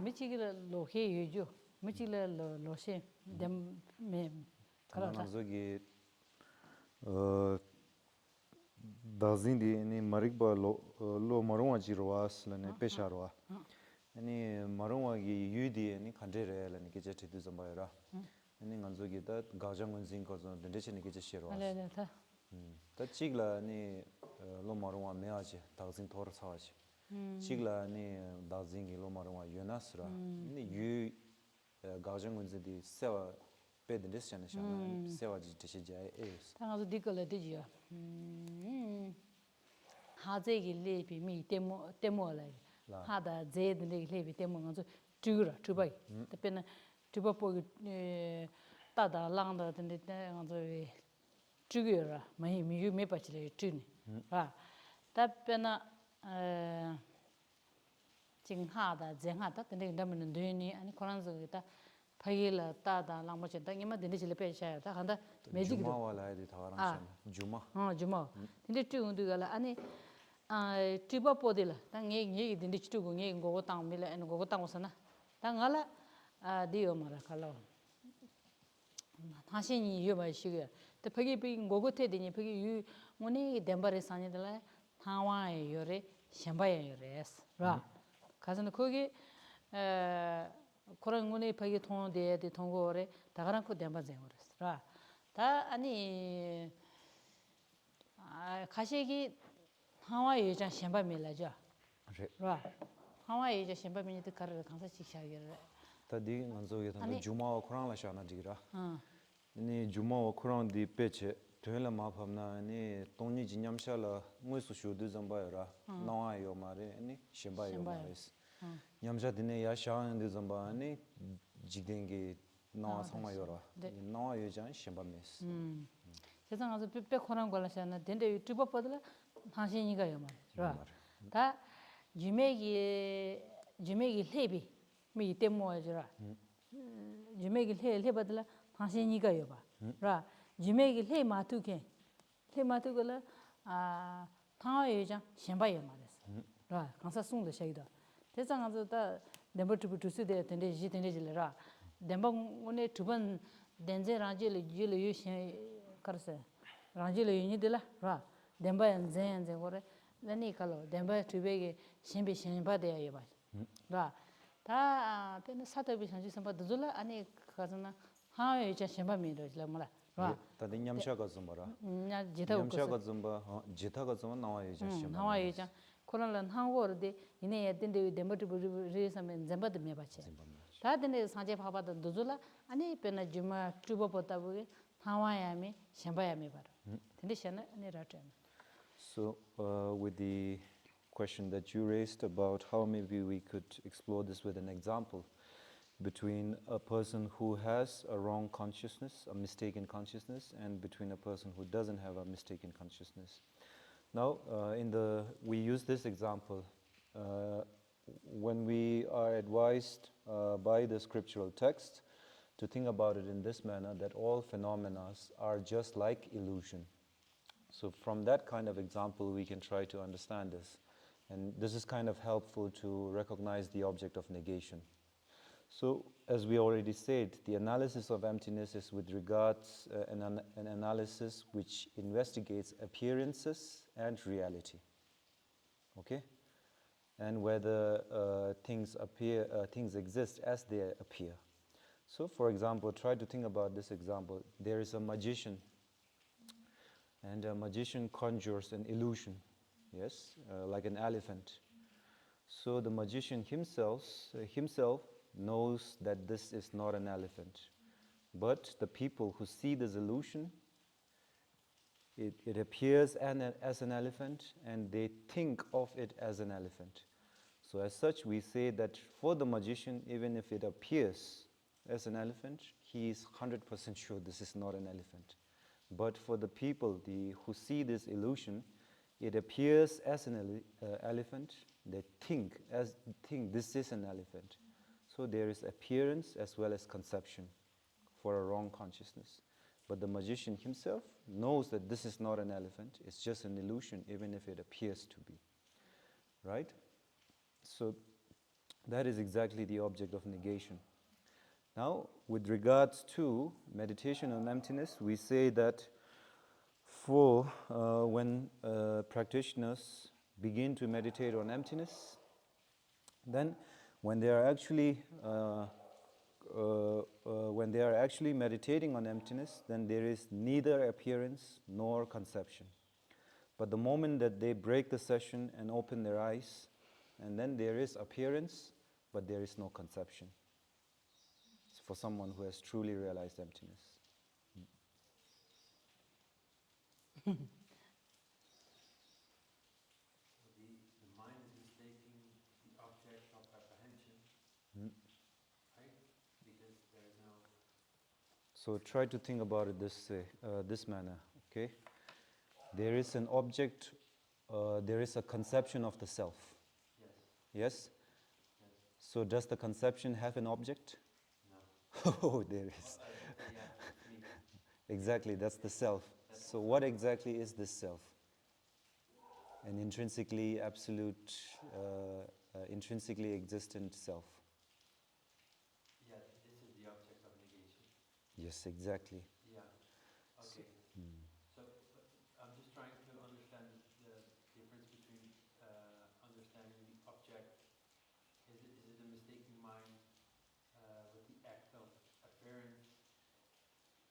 Michigla lohe yuju, Michigla loshe, them me. Kanazogi Dazindi any Marigba lo Marunga Jiroas, Lane Pesharwa. Any Marunga Yudi, any Kandere, and Gijeti to Zambaira. Any Ganzogi that Gajangun Zinkos on the Deshini Gijeshiro. That Chigla, any lo Marunga Meaji, Thousand Toros Haj. Chigla, any Dazingi lo Marunga Yunasra. Any you Gajangun the Seva. 세와지 드시지에 당아도 디걸레 되지요. 하제기 레비 미 데모래. 하다 제드 레비 데모 가서 쭈라 쭈바이. 그때는 쭈바 보기 따다 랑다 근데 가서 쭈겨라. 많이 미유 메빠치래 쭈니. 아. 답변아 징하다 쟁하다 근데 남는 되니 아니 코란서기다 파일라 따다 랑모체 당이마 데니실레 페샤야 다 한다 매직도 주마와라이디 다와랑샤 주마 주마 근데 쭈운두가라 아니 튜버 포딜라 당예 딘디 쭈고 예 고고 땅밀라 엔 고고 땅오사나 당알라 디오마라 칼로 다시니 유바시게 때 파기 비 고고테 데니 파기 유 모니 덴바레 사니들라 타와에 요레 샴바에 요레스 라 가서는 거기 그런군에 파기 통대에 통고래 다가랑코 덴바쟁으로라 다 아니 가시기 하와이 여자 셴바밀라죠 라 하와이 여자 셴바밀이 가르를 강사 시샤기를 다디 만조게 다 주마와 쿠란라샤나 디라 니 주마와 쿠란 디 페체 되라 마팜나 니 동니 진냠샬라 무이수 슈드 잠바여라 나와요 마레 니 셴바요 마레스 냠자 디네 야샤인 디 잠바니 지겐게 나와 상마요라 나와 여자 셴바메스 세상에서 삐빼 코란 걸라샤나 덴데 유튜브 퍼들 당신이가요 말이야 다 주메기 헤비 미 때모아지라 주메기 헤버들 당신이가요 봐라 주메기 헤 마투게 타와요 여자 셴바요 말이스 라 강사 송도 샤이다 대상아서 다 넘버 2 2데 텐데 지텐데질라 덴방 오네 두번 덴제 라지를 지를 유신 karse ranjile yini de la ra demba zen gore lani kalo demba tubege shimbe shimba de yeba ra ta pen satabi sanji samba duzula ani kazana ha ye cha shimba mi do la mala ra ta de nyamsha ga zumbara nya jita ko nyamsha ga zumba jita ga zumba nawa ye cha shimba nawa ye cha kolan hangor de ine ye den de demba tu re samen zamba de me bache ta de sanje phaba duzula ani pen juma tubo potabu Hawaiiami, Shambayami bar. So, with the question that you raised about how maybe we could explore this with an example between a person who has a wrong consciousness, a mistaken consciousness, and between a person who doesn't have a mistaken consciousness. Now, we use this example when we are advised by the scriptural text to think about it in this manner, that all phenomena are just like illusion. So from that kind of example, we can try to understand this. And this is kind of helpful to recognize the object of negation. So, as we already said, the analysis of emptiness is with regards an analysis which investigates appearances and reality. Okay? And whether things exist as they appear. So, for example, try to think about this example. There is a magician, and a magician conjures an illusion, yes, like an elephant. So the magician himself knows that this is not an elephant. But the people who see this illusion, it appears as an elephant, and they think of it as an elephant. So as such, we say that for the magician, even if it appears as an elephant, he is 100% sure this is not an elephant. But for the people who see this illusion, it appears as an elephant. They think this is an elephant. So there is appearance as well as conception for a wrong consciousness. But the magician himself knows that this is not an elephant. It's just an illusion, even if it appears to be. Right? So That is exactly the object of negation. Now, with regards to meditation on emptiness, we say that when practitioners begin to meditate on emptiness, then when they are actually meditating on emptiness, then there is neither appearance nor conception. But the moment that they break the session and open their eyes, and then there is appearance, but there is no conception. It's for someone who has truly realized emptiness. The mind is mistaking the object of apprehension, right? Because there is no... So try to think about it this manner, okay? There is an object, there is a conception of the self. Yes. Yes? Yes. So does the conception have an object? No. Oh, there is. Yeah, me. Exactly, that's the self. So what exactly is this self? An intrinsically absolute, intrinsically existent self. Yeah, this is the object of negation. Yes, exactly. Yeah. Okay. So I'm just trying to understand the difference between understanding the object. Is it a mistaking mind with the act of appearance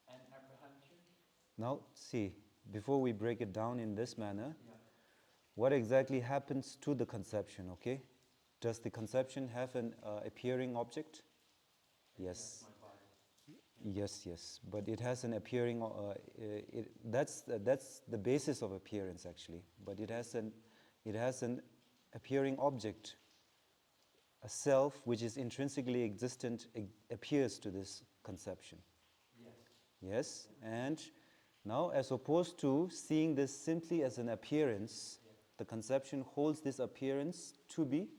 and apprehension? Now, see, before we break it down in this manner, Yeah. what exactly happens to the conception, okay? Does the conception have an appearing object? Yes. That's my body. Yes, yes, but it has an appearing. That's the basis of appearance, actually. But it has an appearing object. A self which is intrinsically existent appears to this conception. Yes. Yes, and now, as opposed to seeing this simply as an appearance, the conception holds this appearance to be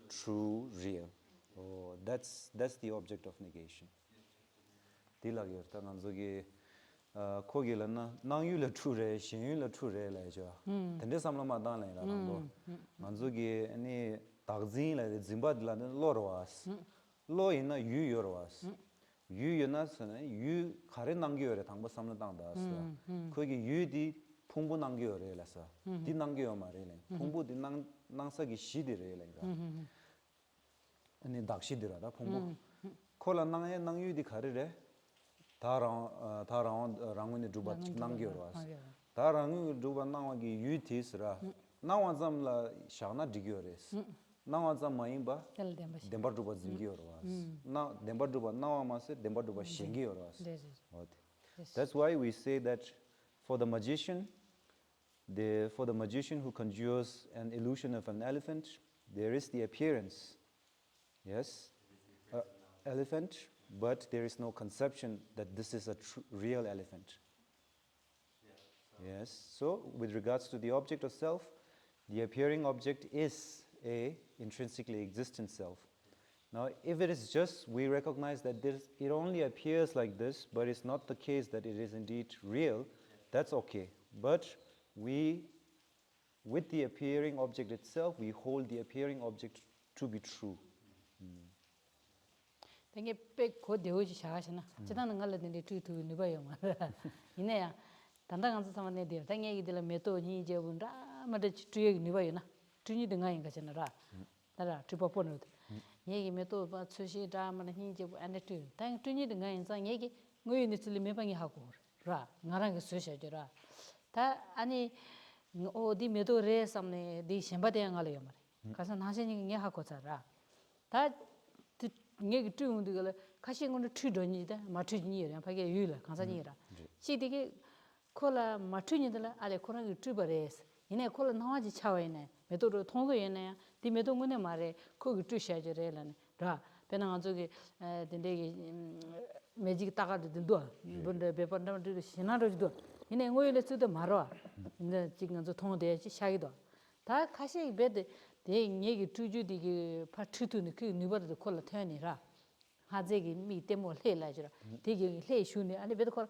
true, real. Oh, that's the object of negation. Dilagir ta nanzogi kogi la nang yu la true re, shin yu la true re la jo. Tende samla ma dan la nangbo. Nanzogi ani dagzin la zimbad la lo roas. Lo ina yu yorwas. 유 연나서는 유 가래 남겨요래 당보 삼는 당다서 거기 유디 풍부 남겨요래라서 디 남겨요 말이래 풍부 디 낭사기 시디래래가 아니 닥시디라다 풍부 콜라 낭에 낭유디 가래래 다랑 랑원이 두바 남겨요 다랑 두바 나와기 유티스라 나와잠라 샤나 디겨레스 나와자 마임바 덴바두바 징기어와 나 덴바두바 나와마세 덴바두바 싱기어와. That's why we say that for the magician who conjures an illusion of an elephant, there is the appearance, yes, elephant, but there is no conception that this is a real elephant. Yes, so with regards to the object of self, the appearing object is a intrinsically existent self. Now, if it is just, we recognize that it only appears like this, but it's not the case that it is indeed real, that's okay. But with the appearing object itself, we hold the appearing object to be true. Tenge pek ko deoji shagashana. Chidana ngala dinde tu nibayo ma. Ineya tanda ganza samane de. Tenge idela meto ni je bunda made tuye nibayo na. Tuni de ngai ngachana ra. Tara tripa pono. Yegi meto ba tsushi da mana ni je ane tu. Tang tuni de ngai sang yegi ngoy ni tsili mebangi hakor. Ra ngarang susha jira. Ta ani o di meto re samne di shemba de ngala yo mare. Kasa nasheni nge hakotara. Ta ngegi tuungdigala kashi ngono tudonida matujinira page yula kansanira chidigi kola matujinidala ale kola tubares ine kola nawaji chawaine metoro thongdo yene di medongone mare kogi tushajirelane ra penanga jogi dendegi magic tagade dildo bunde bepanda du sinaro do ine ngoyele tudo maro ine 지금 저 thongde chi shagido 다 kashi bed 대 얘기 투주디기 파트투는 그 니버도 콜라 태연이라 하제기 미 때문에 해라지라 되게 해슈네 아니 베도 콜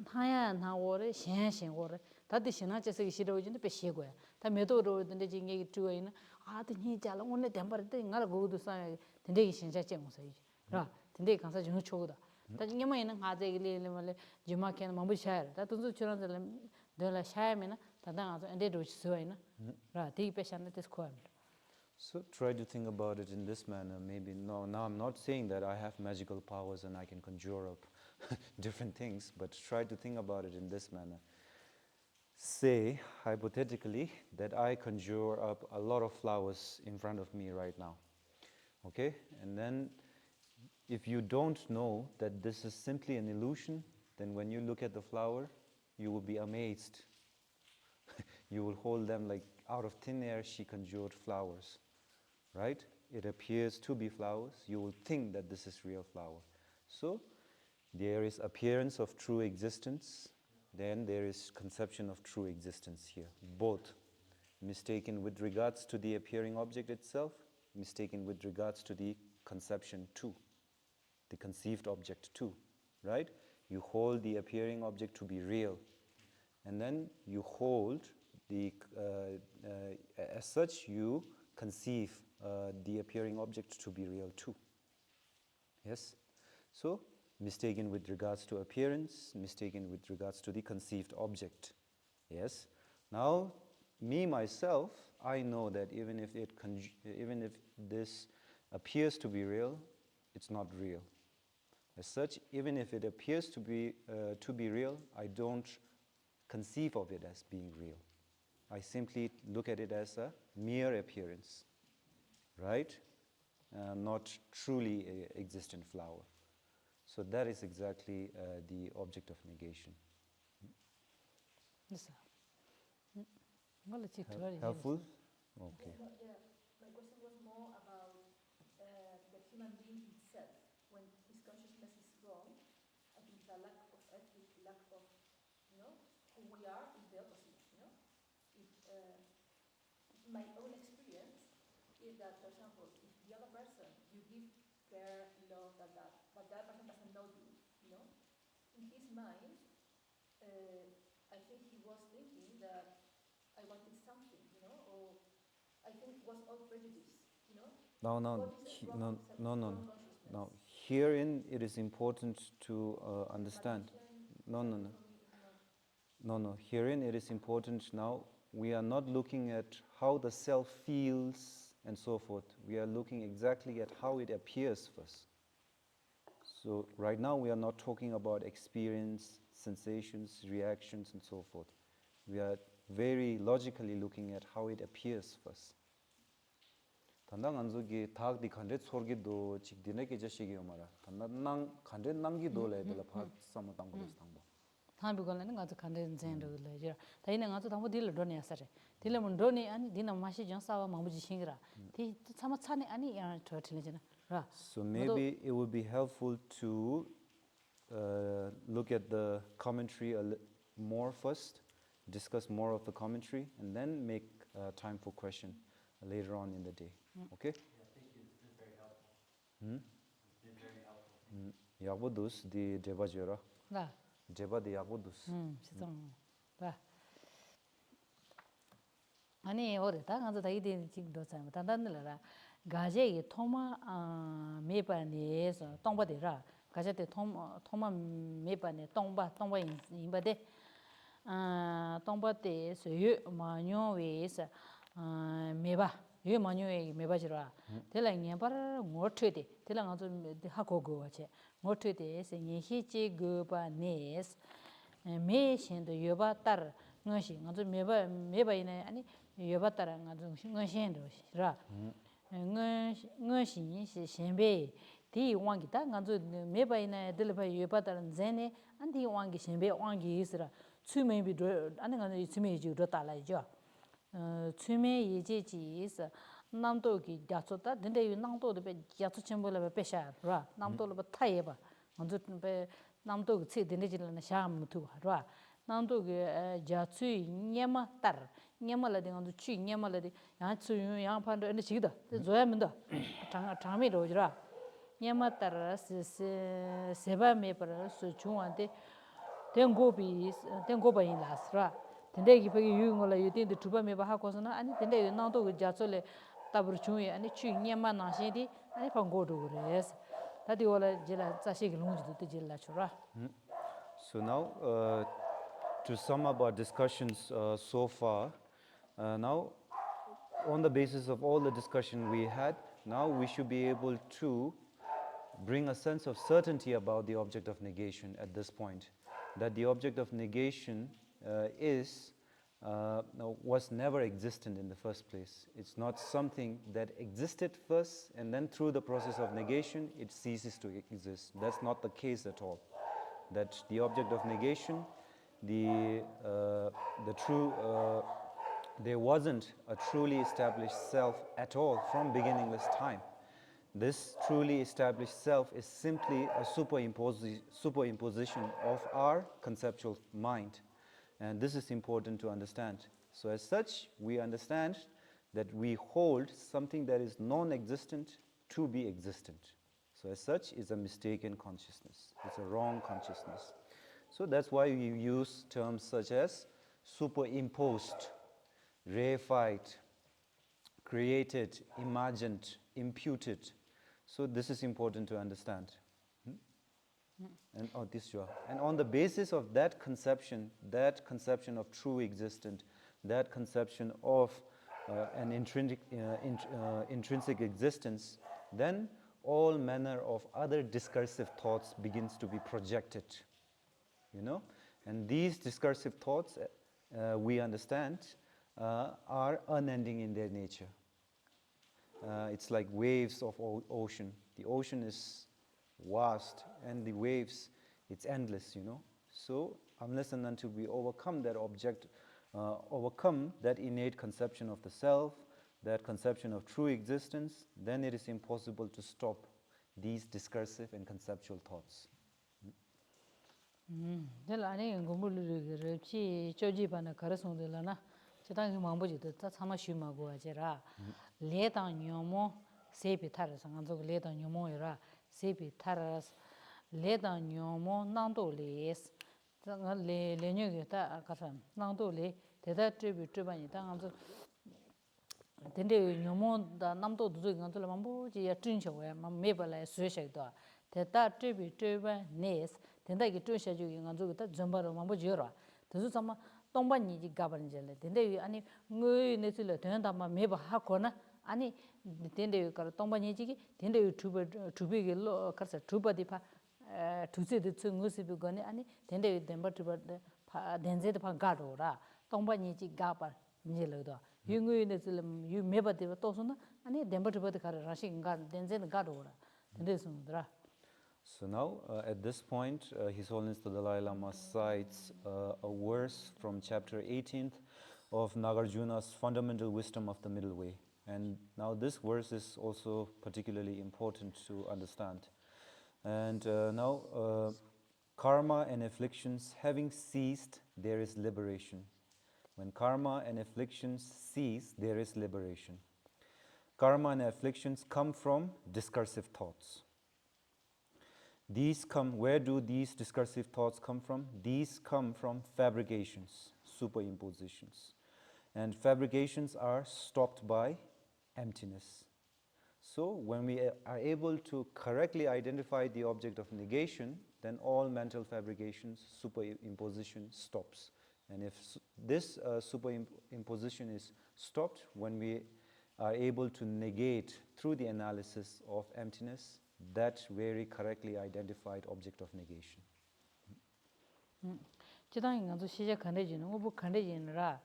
하야 나오래 신신오래 다들 신나 제스기 싫어지는데 배시고야 다 매도로 근데 진게 주어이나 아들 니 잘라 오늘 덴바르데 나라 고도 사 근데 신자 쟁고서지 라 근데 간사 좀 초고다 다 녀마이는 하제길레 말레 주마케는 mambu 샤야 다 tunzu churan들 dela 샤야면 다다 아서 엔데도 쓰어이나 라 디 패션데 스코암 So try to think about it in this manner. Maybe now I'm not saying that I have magical powers and I can conjure up different things, but try to think about it in this manner. Say, hypothetically, that I conjure up a lot of flowers in front of me right now. Okay? And then, if you don't know that this is simply an illusion, then when you look at the flower, you will be amazed. You will hold them like out of thin air, she conjured flowers. Right? It appears to be flowers. You will think that this is real flower. So, there is appearance of true existence. Then there is conception of true existence here. Both mistaken with regards to the appearing object itself, mistaken with regards to the conception too, the conceived object too, right? You hold the appearing object to be real, and then you hold the, as such you conceive the appearing object to be real too. Yes? So, mistaken with regards to appearance, mistaken with regards to the conceived object. Yes? Now, me, myself, I know that even if this appears to be real, it's not real. As such, even if it appears to be real, I don't conceive of it as being real. I simply look at it as a mere appearance, right? Not truly an existent flower. So that is exactly the object of negation. Yes, Helpful? Okay. Yeah, my question was more about the human being himself. When his consciousness is wrong, I think the lack of ethic, lack of, who we are is the opposite, If, my own experience is that, for example, if the other person, you give care, love, but that person doesn't know you, in his mind, I think he was thinking that I wanted something, or I think it was all prejudice, No. Herein it is important to understand. No. Herein it is important now. We are not looking at how the self feels and so forth. We are looking exactly at how it appears first. So right now we are not talking about experience, sensations, reactions and so forth. We are very logically looking at how it appears first. 단당 안속이 다학디 간렛 소르기도 직디네게 자식이요 말아. 단당 간렛 남기도 레들 파 삼어 당고스 당고. 한비걸는 가서 간된 젠도를 저 다이는 가서 당고 딜을 도니야서래. 딜을 도니 아니 디나 마시 정사와 마무지 신기라. 디 참아 차네 아니 야 저틀리잖아. So maybe it would be helpful to look at the commentary more first, discuss more of the commentary, and then make time for question later on in the day. Okay? Yeah, thank you. It's been very helpful. It's been very helpful. 야보두스 디 제바지라. 나. 제바디 야보두스. 시성. 봐. 아니 오래다 가서 다이디 찍도 참 단단들라. 가제이 토마 메바네서 똥바데라. 가제테 토마 메바네 똥바 인바데 똥바데 소유 마뇨웨서 메바 yu manyo meba jirwa tela ngembar ngotwede tela ngazo hakogo wache ngotwede se nyehi chi goba nes me shin de yoba tar ngoshi ngazo meba ina ani yoba tar ngazo ngoshin do ra ngoshi shi shenbe di wangi ta ngazo meba ina delba yoba tar zene andi wangi shenbe wangi isra chumebi do ani ngazo chumeji do tala jo 추메 예제지스 남도기 야초다 근데 이 남도도 배 야초 첨불에 배샤라 남도로 타해 봐 먼저 배 남도 치 되는지는 샤무투 라 남도기 야추 녀마따 녀마라데 간도 추 녀마라데 야추 양판도 엔데 지다 조야면다 장미로지라 녀마따라 세바메 버스 중한테 땡고바인 라스라 Tende ki pegi yu ngola yu tin de tuba me ba ha ko sana ani tende na to ja chole tabru chu ye ani chu nyema na shi di ani pa go do res tadi wala jela sa shi gelung ji de jela chura. So now, to sum up our discussions so far, now on the basis of all the discussion we had, now we should be able to bring a sense of certainty about the object of negation at this point, that the object of negation was never existent in the first place. It's not something that existed first and then through the process of negation it ceases to exist. That's not the case at all. That the object of negation, there wasn't a truly established self at all from beginningless time. This truly established self is simply a superimposition of our conceptual mind. And this is important to understand. So as such, we understand that we hold something that is non-existent to be existent. So as such, it's a mistaken consciousness. It's a wrong consciousness. So that's why we use terms such as superimposed, reified, created, imagined, imputed. So this is important to understand. And on the basis of that conception of true existence, that conception of an intrinsic existence, then all manner of other discursive thoughts begins to be projected, and these discursive thoughts, we understand, are unending in their nature. It's like waves of ocean. The ocean is vast and the waves, it's endless, So unless and until we overcome that overcome that innate conception of the self, that conception of true existence, then it is impossible to stop these discursive and conceptual thoughts. Sepi taras le dan nyomo nangdo les le nyoge ta akasa nangdo le teda tribu tribani ta nganzo tende nyomo da namdo du nganzo la mambo ji ya trincho ya meba la suesha do teda tribu triba nes tenda ki trisha ju nganzo ta zombaro mambo jora tezu sama tongba ni ji gaban jele tende ani ngui nesile tenda ma meba hakona 아니 텐데 그 동반이지기 텐데 투비게 로 가서 투바디파 투세드 증거스비 거네 아니 텐데 덴버투바 덴제드 파 가도라 동반이지 가바 니르도 융의네 줄 유메바디 또서나 아니 덴버투바디 가라 라싱가 덴제드 가도라 텐데 숨드라. So now, at this point, His Holiness the Dalai Lama cites a verse from chapter 18th of Nāgārjuna's Fundamental Wisdom of the Middle Way. And now this verse is also particularly important to understand. And now, karma and afflictions having ceased, there is liberation. When karma and afflictions cease, there is liberation. Karma and afflictions come from discursive thoughts. Where do these discursive thoughts come from? These come from fabrications, superimpositions. And fabrications are stopped by emptiness. So when we are able to correctly identify the object of negation, then all mental fabrications, superimposition stops. And if this superimposition is stopped, when we are able to negate through the analysis of emptiness that very correctly identified object of negation. 지당이 가서 시작 간대지는 오부 간대지는라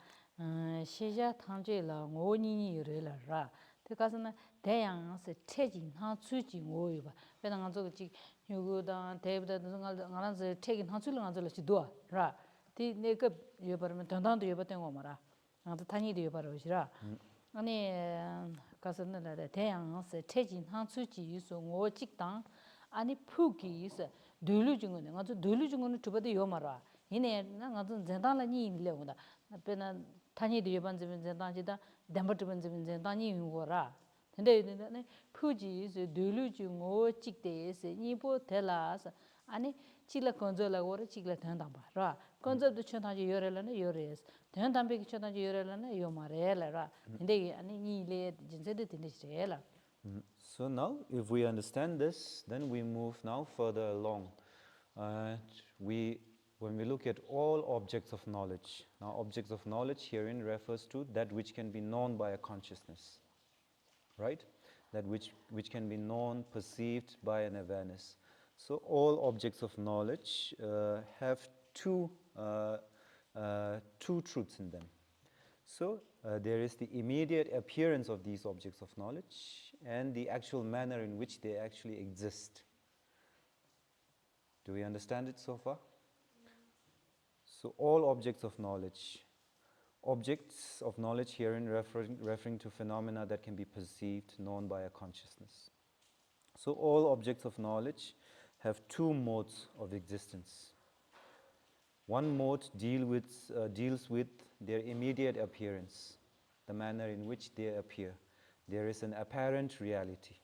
시작 탐제라 오니니 요래라 그래서는 대양서 체진 한 수지 오이바 배당 가서 지 요거다 대부다 가서 체긴 한 수를 가서 지도라 디 내가 요바르면 단단도 요바된 거 말아 나도 타니도 요바르시라 아니 가서는 대양서 체진 한 수지 유소 오 직당 아니 푸기 있어 둘루중은 가서 둘루중은 두바도 요 말아 이내 나가서 전달하니 일레오다 배나 타니도 요반지면 전달지다 담버트면 전달이 요라 근데 푸지 둘루중 오 직대에서 니보 텔라서 아니 chila konzo la gore chila thandamba ra concept de chona ji yore la ne yore ten dambe ki chona ji yore la ne yo mare la ra inde ani ni le jinse de tin de la. So now, if we understand this, then we move now further along. When we look at all objects of knowledge, now objects of knowledge herein refers to that which can be known by a consciousness, right? That which can be known, perceived by an awareness. So all objects of knowledge have two truths in them. So there is the immediate appearance of these objects of knowledge and the actual manner in which they actually exist. Do we understand it so far? So all objects of knowledge herein referring to phenomena that can be perceived, known by a consciousness. So all objects of knowledge have two modes of existence. One mode deals with their immediate appearance, the manner in which they appear. There is an apparent reality,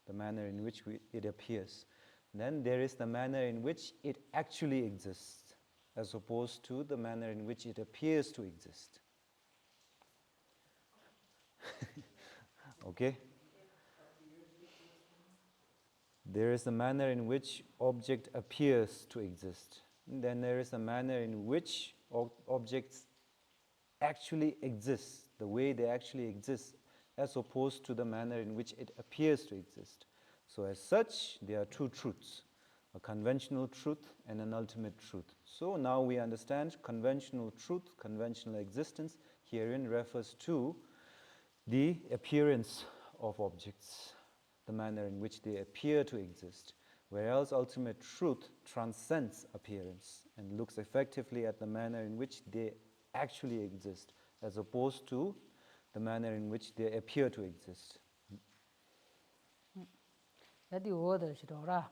the manner in which it appears. Then there is the manner in which it actually exists, as opposed to the manner in which it appears to exist. Okay? There is a manner in which object appears to exist. And then there is a manner in which objects actually exist, the way they actually exist, as opposed to the manner in which it appears to exist. So as such, there are two truths, a conventional truth and an ultimate truth. So now we understand conventional truth, conventional existence, herein refers to the appearance of objects, the manner in which they appear to exist, whereas ultimate truth transcends appearance and looks effectively at the manner in which they actually exist, as opposed to the manner in which they appear to exist. That the order should ora.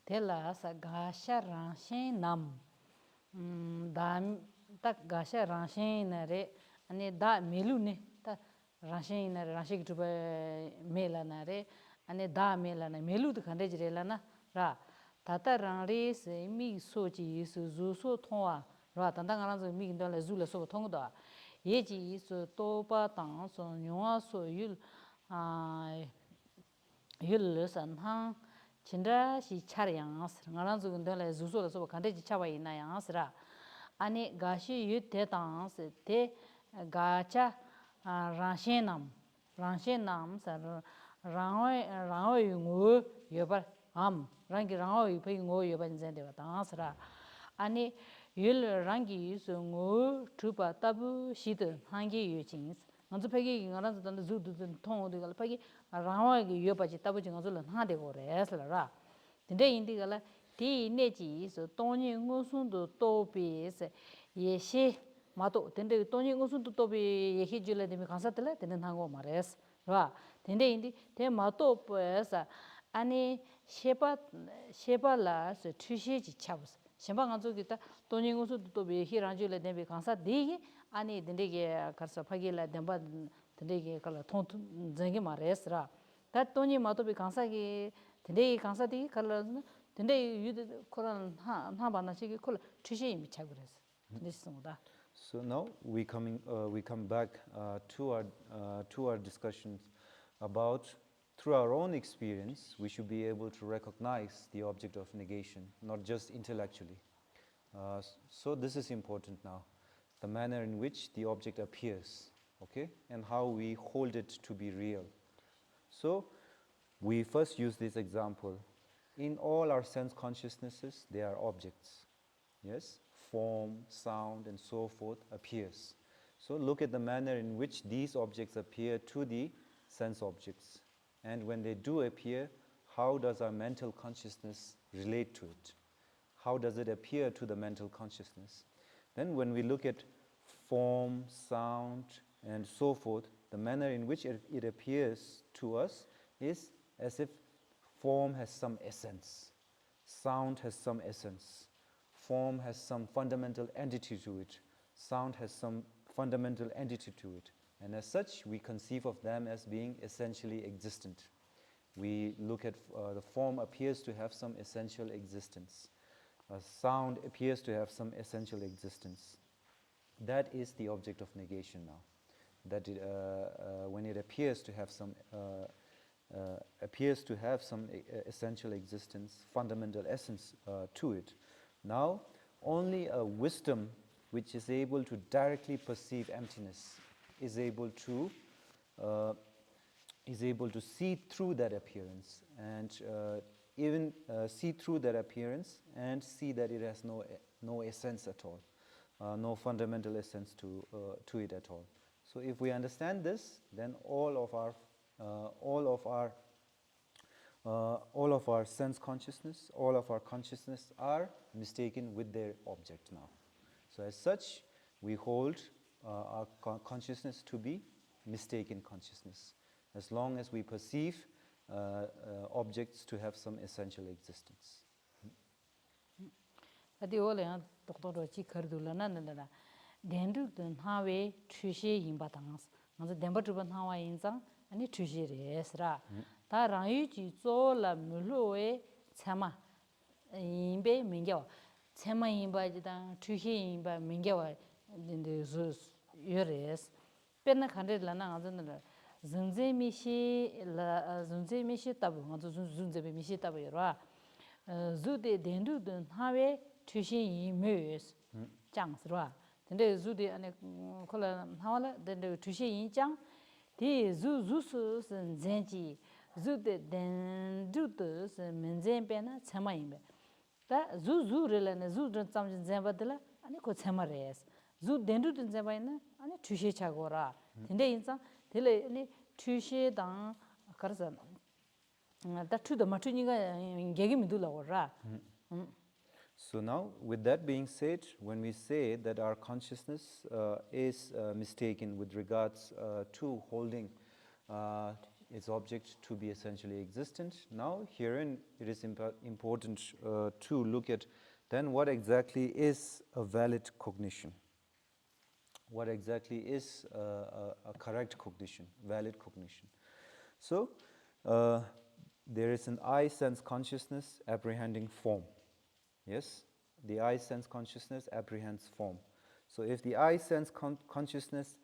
Tell us a gasha ranshin nam. Dam tak gasha ranshin re, and da melune, ta ranshin rashik to melanare, and da melana, melu the candagelana, ra. Tata ranri se mi sochi is zuso toa, ra tantangaranzo mi dola zula so tonga. Yeji is topa tang so nua so yul. Yul san hang chinda si charyans ngaran zu ndole zuzo so kande ji chawa ina yansra ane gashi yu te tans te gacha ranshenam sa rango yu ngo yoba am rangi rango yu pe ngo yoba nzende wa tansra ane yul rangi so ngo tupa tabu shid hangi yu chins nganzu pegi ngaran zu dan zu du tong de gal pegi rawa gi yoba ji tabu jing zu lan ha de go res la ra de indi gala ti ne ji so tongni ngo sun do to bi se ye shi ma to de tongni ngo sun do to bi ye hi ju le de mi kansa tele de nan go ma res ra de indi de ma to sa ani shepa la se thushi ji chabus shimba nganzu gi ta tongni ngo sun do to bi hi ran ju le de mi kansa de ani de ge karsa phagi la demba de kala thon zengi ma res ra ta toni ma to bi kansa gi de kansa di kala de yu koran ha ba na chi gi kol thishi mi chagres this da. So now we come back to our discussions about, through our own experience, we should be able to recognize the object of negation, not just intellectually. So this is important now, the manner in which the object appears, okay, and how we hold it to be real. So we first use this example. In all our sense consciousnesses, there are objects, yes? Form, sound, and so forth appears. So look at the manner in which these objects appear to the sense objects. And when they do appear, how does our mental consciousness relate to it? How does it appear to the mental consciousness? Then when we look at form, sound, and so forth, the manner in which it appears to us is as if form has some essence, sound has some essence, form has some fundamental entity to it, sound has some fundamental entity to it, and as such we conceive of them as being essentially existent. We look at the form appears to have some essential existence. a sound appears to have some essential existence. That is the object of negation now. That when it appears to have some essential existence, fundamental essence to it. Now, only a wisdom which is able to directly perceive emptiness is able to see through that appearance, and even see through that appearance and see that it has no essence at all, no fundamental essence to it at all. So if we understand this, then all of our sense consciousness, all of our consciousness are mistaken with their object now. So as such, we hold our consciousness to be mistaken consciousness, as long as we perceive objects to have some essential existence. Adi ole ya doctor chi khardula na na dendu den hawe chushe yimba tangas ngaza demba tuban hawa inzang ani chushe resra ta ranyu ji zo la muloe chama yimbe mingyawa chama yimba ji dang chushe yimba mingyawa de zo yores penna khande la na ngaza na zunze mishi tabu ngaza zunze mishi tabu yorwa zude dendu den hawe chushe yimes 장스라 근데 주디 안에 콜라 하와라 근데 주시 인장 디 주주스 젠지 주데 덴두스 menzen베나 참아임베 다 주주르라네 주드 짬진 젠바들라 아니 고 참아레스 주 덴두든 젠바이나 아니 주시 차고라 근데 인상 딜레 아니 주시당 가르서 다 투도 마투니가 게기 미둘라고라 So now, with that being said, when we say that our consciousness is mistaken with regards to holding its object to be essentially existent, now herein it is important to look at then what exactly is a valid cognition. What exactly is a correct cognition, valid cognition. So, there is an I sense consciousness apprehending form. Yes, the I sense consciousness apprehends form. So if the I sense consciousness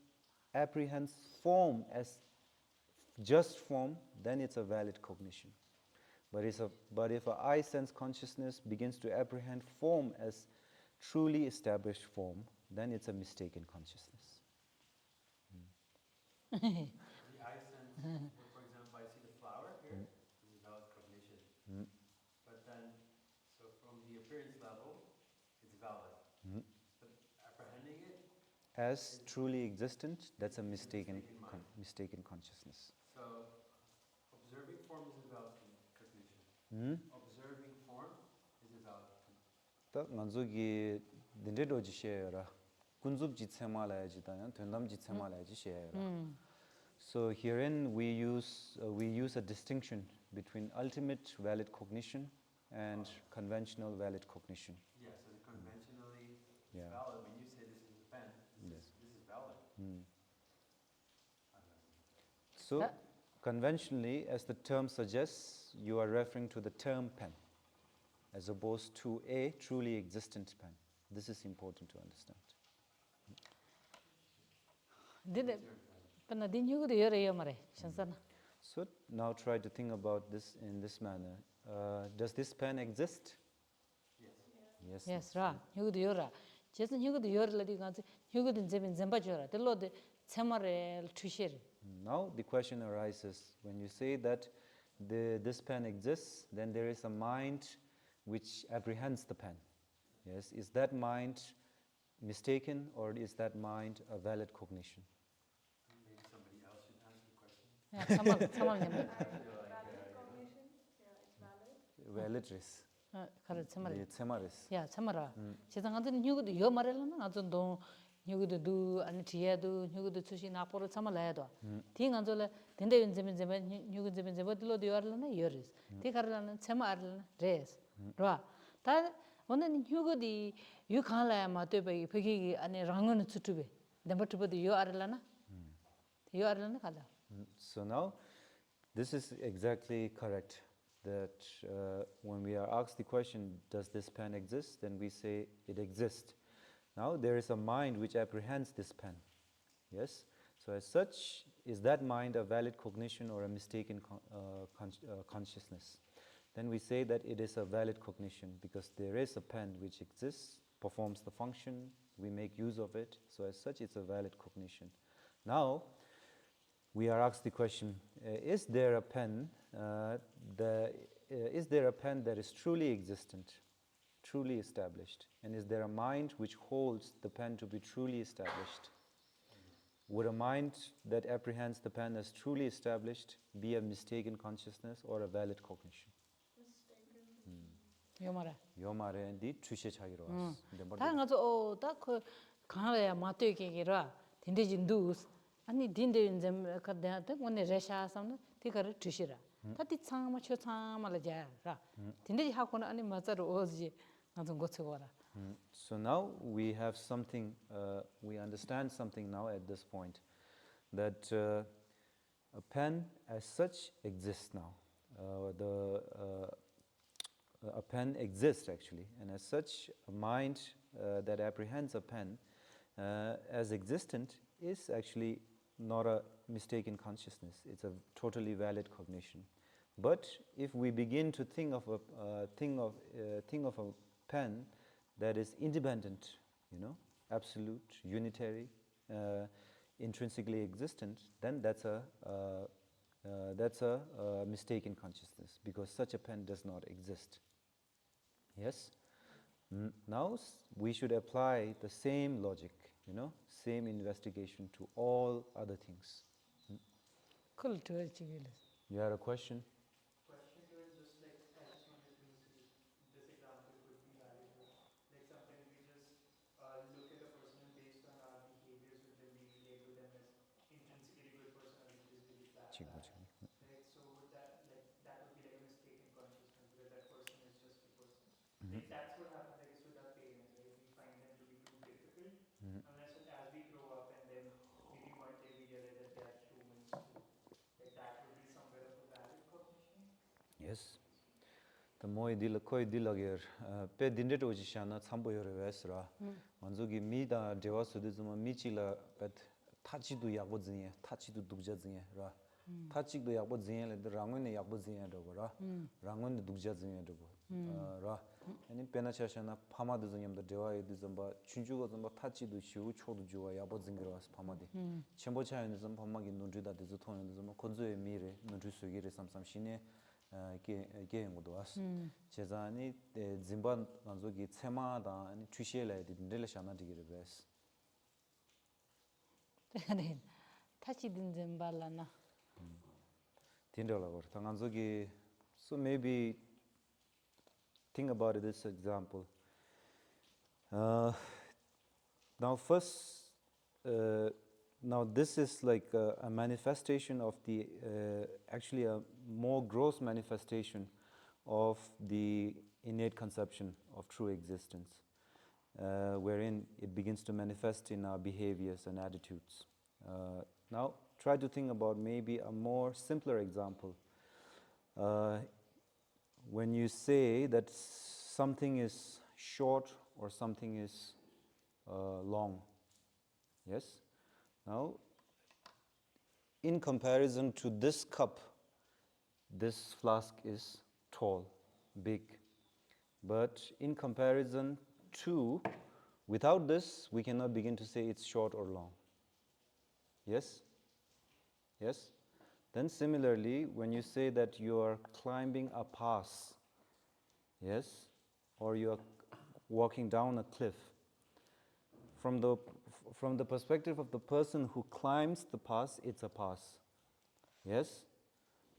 apprehends form as just form, then it's a valid cognition. But if a I sense consciousness begins to apprehend form as truly established form, then it's a mistaken consciousness. The I sense, for example, I see the flower here, this is valid cognition. But then, so from the appearance level, it's valid. But apprehending it as truly existent, that's a mistaken consciousness. So, observing form is a valid cognition. Observing form is a valid cognition. 딱 만족이 딘데로지 쉐라 군줍지 체마라야지 다yan 된담지 체마라야지 쉐라. So herein we use a distinction between ultimate valid cognition and conventional valid cognition. Yeah, so the conventionally is valid. When you say this is a pen, this is valid. So conventionally, as the term suggests, you are referring to the term pen as opposed to a truly existent pen. This is important to understand. So now try to think about this in this manner. Does this pen exist? Yes. Yes, right. Yugudu yora. Jason yugudu yora ladi ganzi yugudu zebin zemba jora. The Lord chamare tushir. Now the question arises, when you say that this pen exists, then there is a mind which apprehends the pen. Yes, is that mind mistaken, or is that mind a valid cognition? Maybe somebody else should answer the question. Yeah, Thosamling. Valid cognition, yeah, it's valid. Valid is. Correct, Thosamling. Tsemaris. Yeah, Thamara. Jason ganzi yugudu yo marela na ganzi don yugudu du anitia du yugudu tushi na poro thamalaya do. Ti ganzi le dende yun zebin zeba yugudu zebin zeba dilo di yorla na yoris. Ti karla na tsema arla na res. Right. Ta 오늘 휴거디 유칸라야 마토베 페기 아니 랑은 추투베 담바투베 요 아르라나 요 아르라나 칼라. So now this is exactly correct. that when we are asked the question, does this pen exist? Then we say it exists. Now there is a mind which apprehends this pen. Yes? So as such, is that mind a valid cognition or a mistaken consciousness? Then we say that it is a valid cognition because there is a pen which exists, performs the function, we make use of it. So as such, it's a valid cognition. Now, we are asked the question, is there a pen that is truly existent, truly established? And is there a mind which holds the pen to be truly established? Would a mind that apprehends the pen as truly established be a mistaken consciousness or a valid cognition? 요마라. 요말에 디 추시 차기로 왔어. 다 가서 딱그 강아야 마트에게라 딘데진두 아니 딘데 좀 그다한테 오늘 레샤삼는 티가를 주시라. 다티 창마 쳐창마라자라. 딘데지 하고는 아니 맞아로 오지 나도 고쳐거라. So now we have something, we understand something now at this point, that a pen as such exists now. A pen exists actually, and as such, a mind that apprehends a pen as existent is actually not a mistaken consciousness. It's a totally valid cognition. But if we begin to think of a pen that is independent, absolute, unitary, intrinsically existent, then that's a mistaken consciousness because such a pen does not exist. Yes. Now we should apply the same logic, same investigation to all other things. You had a question? Question was just like, I just wanted to know this example could be valid. Like sometimes we just look at a person and based on our behaviors with them, we label them as intrinsically good person or which is really bad. Right? So would that would be like a mistaken consciousness where that person is just a person. Like that's what happens, I guess, with our parents, right? We find them to be too difficult. Unless as we grow up and then maybe one day we realize that they are humans too. Like that would be somewhere of a valid cognition. Yes. The more koi dilager pe dindet ojishana sambo yore wesra. Manzogi mida dewa sudizuma michila pet tachidu yabo zinye, tachidu dugja zinye ra. Tachidu yabo zinye le rangone yabo zinye dogo ra. Rangone dugja zinye dogo ra. Ani pena chashana pama dizonyam dewa yedizamba chunjugo zamba tachidu shiu chodu juwa yabo zingira was pamadi. Chembo chayo nizam pamagi nundrida dizutono nizama konzoe mire nundri sugire samsam shine 게임도 왔어. 제자니 짐반 만족이 체마다 아니 취시엘에 딜레샤나 디기를 베스. 네. 다시 딘좀 발라나. 딘더라고. 당한족이 so maybe think about this example. Now first now this is like a manifestation of the actually a more gross manifestation of the innate conception of true existence, wherein it begins to manifest in our behaviors and attitudes. Now try to think about maybe a more simpler example. When you say that something is short or something is long, yes? Now, in comparison to this cup, this flask is tall, big. But in comparison to, without this, we cannot begin to say it's short or long. Yes? Yes? Then similarly, when you say that you are climbing a pass, yes, or you are walking down a cliff, from the perspective of the person who climbs the pass, it's a pass. Yes?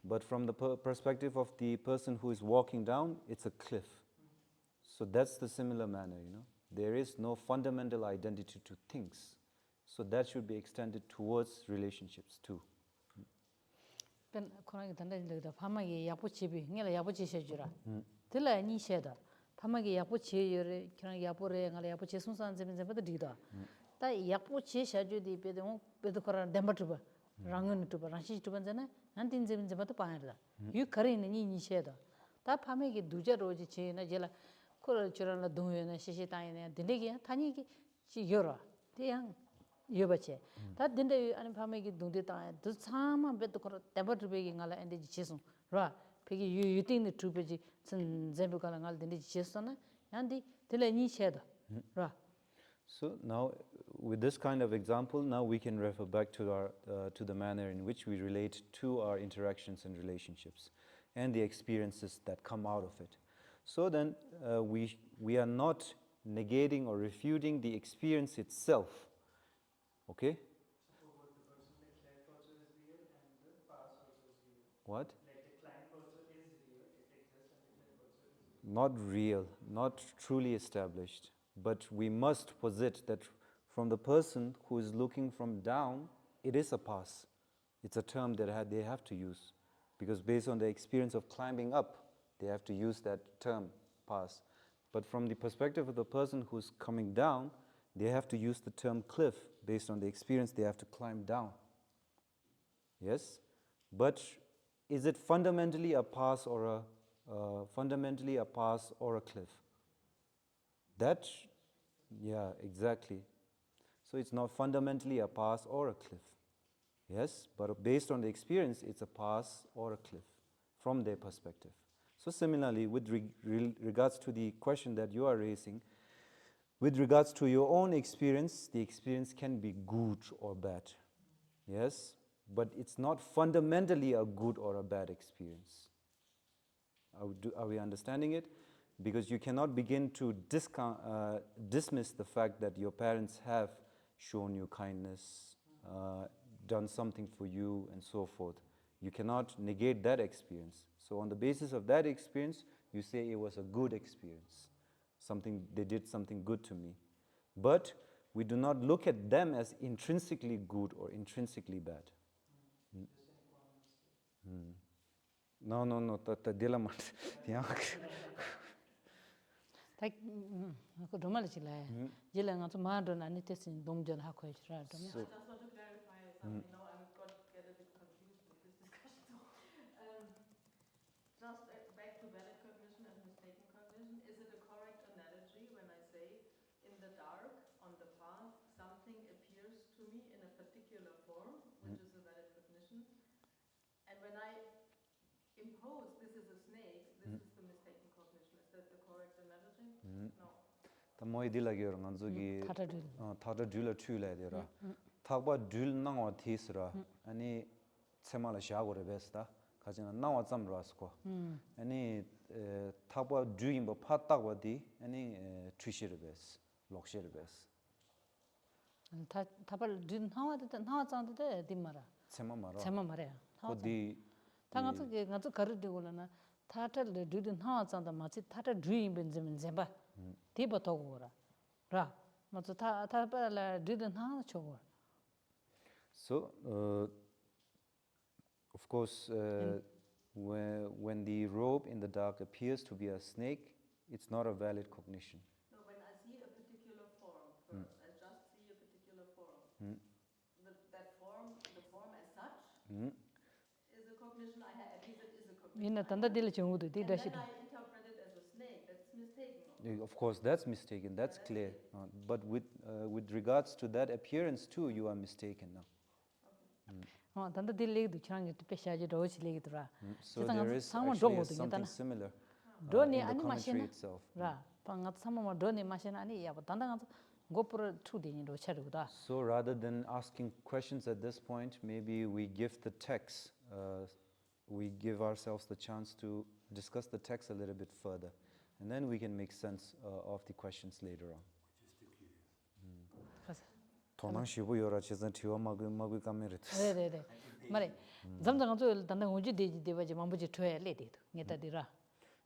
But from the perspective of the person who is walking down, it's a cliff. So that's the similar manner, There is no fundamental identity to things. So that should be extended towards relationships too. pen khona da da da phama ye yapo chibi ngela yapo chi shejura tela ni sheda phama ge yapo chi yore kran yapo re ngala yapo chi sunsan zemin zeba da dida ta yapo chi shaju di pe de khora dembat ba rangun tu ba rashi tu ban jana antin zemin zeba to pa da yu khare ni sheda 다 밤에기 두자로지 제나 제라 코를 줄어라 동요나 시시다이네 딜리기 타니기 지 열어 대양 여버체 다 딘데 아니 밤에기 동대다 두 사만 베도 코로 데버드베기 갈라 엔데 지송 라 베기 유유팅의 투베지 선 제부가라 갈 딘데 지송나 양디 딜레니 셰다 라 So now, with this kind of example, now we can refer back to our to the manner in which we relate to our interactions and relationships, and the experiences that come out of it. So then, we are not negating or refuting the experience itself. Okay? For both the person like left also is real and the past also is real. What? Like the client also is real, it exists, and the cliff also is real. Not real, not truly established. But we must posit that from the person who is looking from down, it is a pass. It's a term that they have to use. Because based on the experience of climbing up, they have to use that term, pass. But from the perspective of the person who's coming down, they have to use the term cliff based on the experience they have to climb down. Yes? But is it fundamentally a pass or a cliff? That, yeah, exactly. So it's not fundamentally a pass or a cliff. Yes, but based on the experience, it's a pass or a cliff from their perspective. So similarly, with regards to the question that you are raising, with regards to your own experience, the experience can be good or bad. Yes, but it's not fundamentally a good or a bad experience. Are we understanding it? Because you cannot begin to dismiss the fact that your parents have shown you kindness, done something for you, and so forth. You cannot negate that experience. So on the basis of that experience, you say it was a good experience. They did something good to me. But we do not look at them as intrinsically good or intrinsically bad. No, 딱 그 도말이지라 질라 가서 마도 아니 테신 동전 하고 있으라 좀 I just want to clarify something. Now I get a bit confused with this discussion. Just back to valid cognition and mistaken cognition. Is it a correct analogy when I say in the dark, on the path, something appears to me in a particular form, which is a valid cognition, and when I impose this is a snake, this is the mistaken cognition. Is that the correct analogy? No. moi dilagyor nganzogi thada dula thula dera thagba dul nangwa thisra ani semala shagore besta kajina nawa chamrasko ani thagba duim ba phattagwa di ani thishir bes lokshir bes 다 답을 든 나와 짠데 dimara sema 말이야 kodi 당한테 가서 가르되고나 타탈 드든 나와 짠다 마치 타탈 드림 벤제면 제바 디버토고라 라 맞아 타타발 드든 나와 쳐고 So, of course, when the rope in the dark appears to be a snake, it's not a valid cognition. No, when I see a particular form first, I just see a particular form. That form, the form as such, is a cognition I have. At least it is a cognition. 이나 단다 딜 정우도 And then 디다시도 I interpret it as a snake. That's mistaken. Of course, that's mistaken. That's clear. But with regards to that appearance too, you are mistaken now. 단다 딜 얘기도 저랑 페샤지 로치 얘기더라 So there is actually something similar in 도니 the 아니 commentary 마시나 itself. 라 방가 삼모 도니 마시나 아니 야 단다 고프로 투디니로 차르고다 So rather than asking questions at this point, maybe we give the text, we give ourselves the chance to discuss the text a little bit further. And then we can make sense of the questions later on. 도망 쉬고 여러 제선 티와 마구 카메라. 네네네. 말해. 잠잠 저 단단 오지 되지 되지 만부지 토해 레디도. 녜다디라.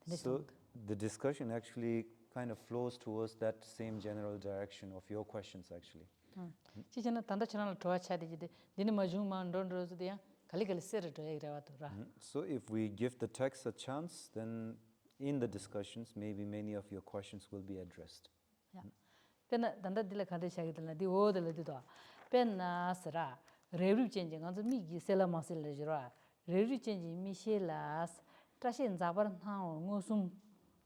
So the discussion actually kind of flows towards that same general direction of your questions actually. 지전에 단다 채널 도와 차디지 되니 마중만 런로즈디야. 갈리갈리 세르도 이라와도라. So if we give the text a chance, then in the discussions maybe many of your questions will be addressed. 야. pen danda dile khade shagidla di o dile di do pen na sra reru change nganzo mi gi sela masil le jira reru change mi shelas trashin zabar nao ngosum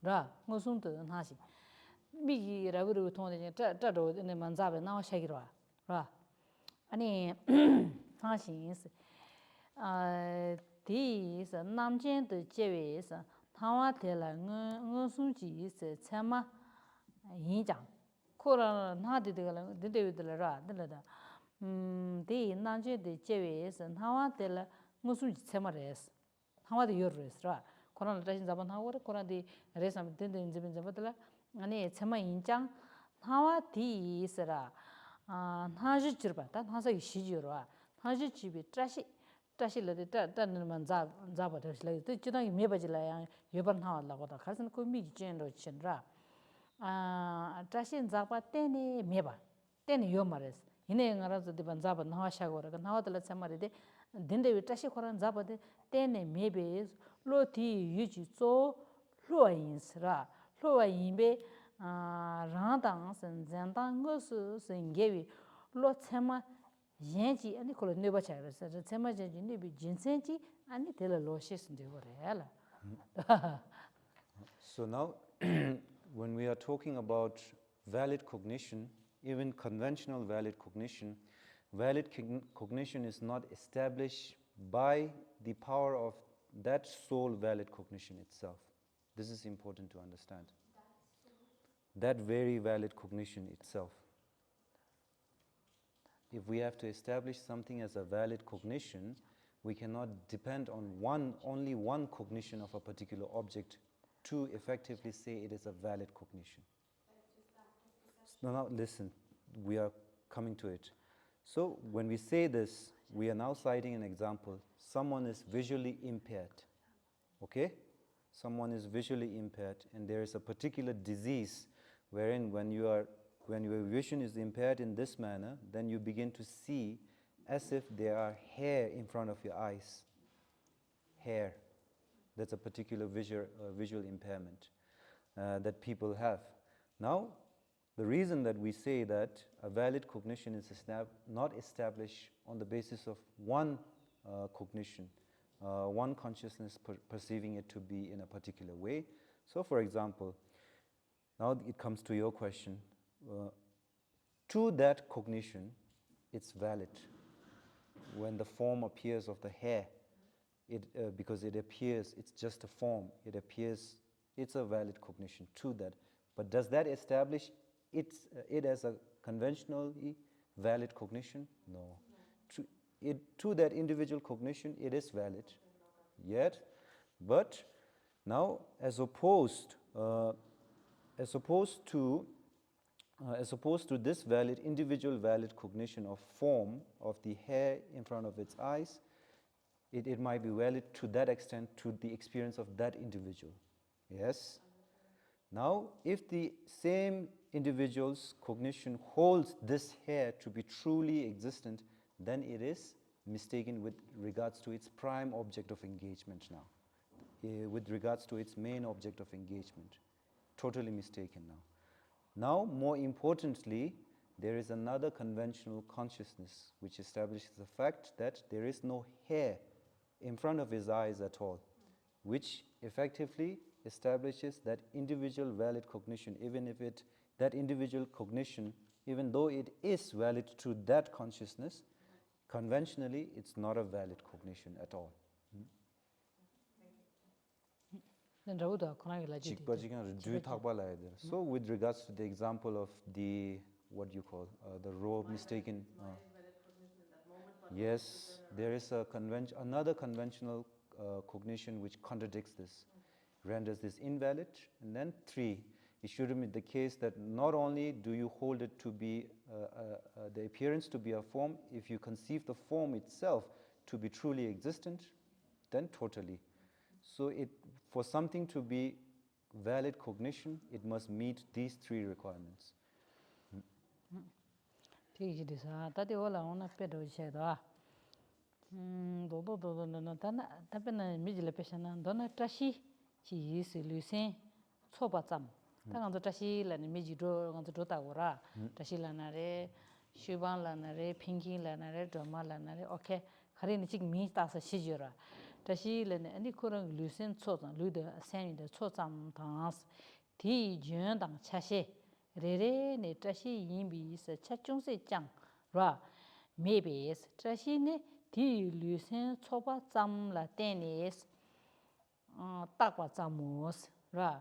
ra ngosum to nasi migi ragu tonde ta do ne manzabe nao shagirwa ra ani nasi is di is namjen de jewe is tawa de la ngosum ji is chama yinjang kora na de de ra de la di namjen de jewe is tawa de la ngosum ji chama res tawa de yor res ra kora trashin zaban tawa kora di resam de jibin jabatla ani chama yinjang tawa di is ra 나지 지르바다 나서 시지로와 나지 집이 트라시를 때는 잡아도 슬레 또 지당이 메바질라야 여번 하려고다 가서는 그 미지 젠로 친라 트라신 잡아 때네 메바 때네 요마레스 이내 알아서 디반 잡아 나와샤고라 나와들 참마리데 딘데 트라시 코란 잡아데 때네 메베 로티 유지조 로인스라 로인베 rāngdāng sān zhāngdāng ngā sū sān gyewi lō tsēmā yēnjī āni kōla nīpa chāyā sā tsēmā yēnjī nīpi jinsēnjī āni tēla lō shē sān tēwa rā. So now, when we are talking about valid cognition, even conventional valid cognition is not established by the power of that soul valid cognition itself. This is important to understand. That very valid cognition itself. If we have to establish something as a valid cognition, we cannot depend on only one cognition of a particular object to effectively say it is a valid cognition. Now listen, we are coming to it. So when we say this, we are now citing an example. Someone is visually impaired, okay? Someone is visually impaired, and there is a particular disease wherein when your vision is impaired in this manner, then you begin to see as if there are hair in front of your eyes. Hair. That's a particular visual impairment that people have. Now, the reason that we say that a valid cognition is not established on the basis of one cognition, one consciousness perceiving it to be in a particular way. So, for example, now it comes to your question. To that cognition, it's valid. When the form appears of the hair, because it appears, it's just a form. It appears, it's a valid cognition to that. But does that establish it as a conventionally valid cognition? No. To that individual cognition, it is valid. Yet, but now as opposed to this individual valid cognition of form of the hair in front of its eyes, it might be valid to that extent to the experience of that individual. Yes? Now, if the same individual's cognition holds this hair to be truly existent, then it is mistaken with regards to its prime object of engagement now, with regards to its main object of engagement. Totally mistaken now. Now, more importantly, there is another conventional consciousness which establishes the fact that there is no hair in front of his eyes at all, which effectively establishes that individual valid cognition, that individual cognition, even though it is valid to that consciousness, conventionally it's not a valid cognition at all. So with regards to the example of the, what you call, the robe mistaken, yes, there is another conventional cognition which contradicts this, renders this invalid. And then 3, it shouldn't be the case that not only do you hold it to be the appearance to be a form, if you conceive the form itself to be truly existent, then totally. So for something to be valid cognition, it must meet these 3 requirements. tashi le ne ani korang lusen chozang lu de sen de chozam tang ti jön dang chashe re re ne tashi yinbi se chachung se chang ra maybe is tashi ne ti lusen choba cham la tenis takwa chamos ra